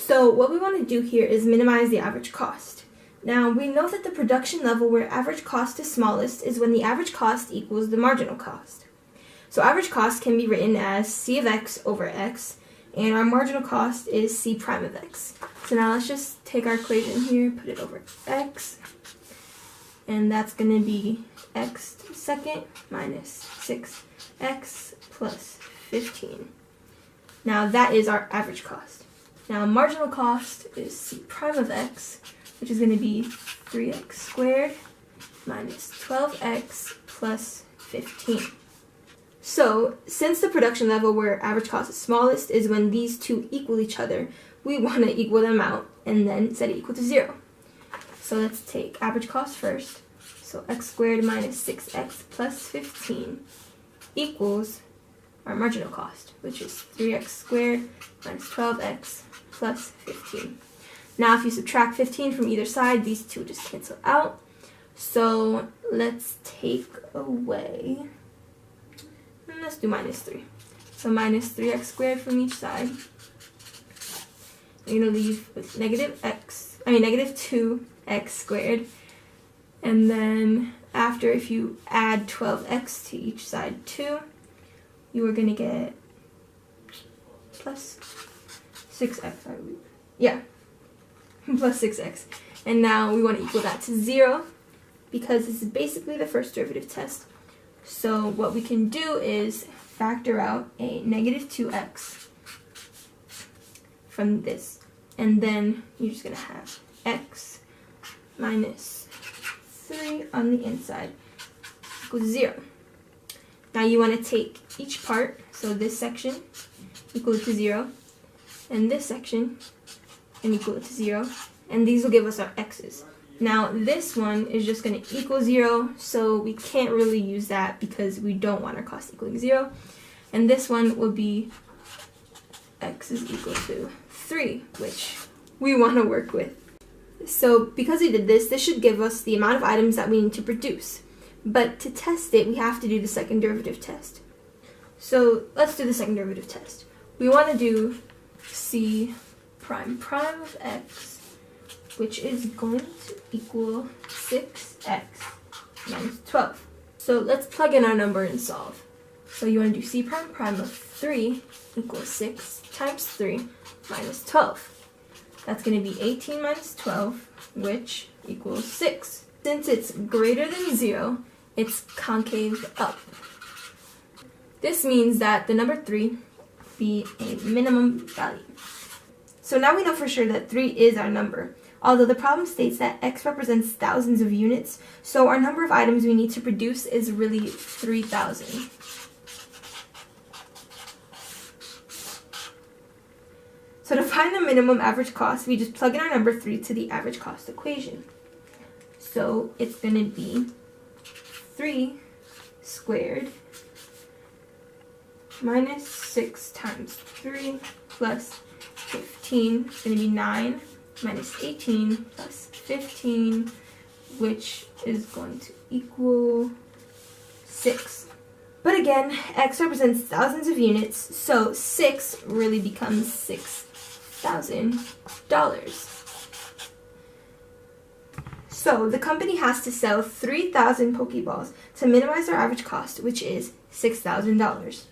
So what we want to do here is minimize the average cost. Now we know that the production level where average cost is smallest is when the average cost equals the marginal cost. So average cost can be written as C of x over x, and our marginal cost is C prime of x. So now let's just take our equation here, put it over x, and that's going to be x to the second minus 6x plus 15. Now that is our average cost. Now marginal cost is C prime of x, which is going to be 3x squared minus 12x plus 15. So, since the production level where average cost is smallest is when these two equal each other, we want to equal them out and then set it equal to 0. So let's take average cost first. So x squared minus 6x plus 15 equals our marginal cost, which is 3x squared minus 12x plus 15. Now if you subtract 15 from either side, these two just cancel out. So let's take away, let's do minus 3. So minus 3x squared from each side. You're going to leave with negative 2x squared. And then after, if you add 12x to each side too, you are going to get plus 6x, I believe. Yeah, plus 6x. And now we want to equal that to 0 because this is basically the first derivative test. So what we can do is factor out a negative 2x from this. And then you're just going to have x minus 3 on the inside equals 0. Now you want to take each part, so this section equal it to 0, and this section and equal it to 0, and these will give us our x's. Now this one is just going to equal 0, so we can't really use that because we don't want our cost equaling 0. And this one will be x is equal to 3, which we want to work with. So because we did this, this should give us the amount of items that we need to produce. But to test it, we have to do the second derivative test. So let's do the second derivative test. We want to do C prime of x, which is going to equal 6x minus 12. So let's plug in our number and solve. So you want to do C prime of 3 equals 6 times 3 minus 12. That's going to be 18 minus 12, which equals 6. Since it's greater than 0, it's concave up. This means that the number 3 be a minimum value. So now we know for sure that 3 is our number, although the problem states that x represents thousands of units, so our number of items we need to produce is really 3,000. So to find the minimum average cost, we just plug in our number 3 to the average cost equation. So it's going to be 3 squared minus 6 times 3 plus 15 is going to be 9 minus 18 plus 15, which is going to equal 6. But again, x represents thousands of units, so 6 really becomes $6,000. So the company has to sell 3,000 Pokeballs to minimize their average cost, which is $6,000.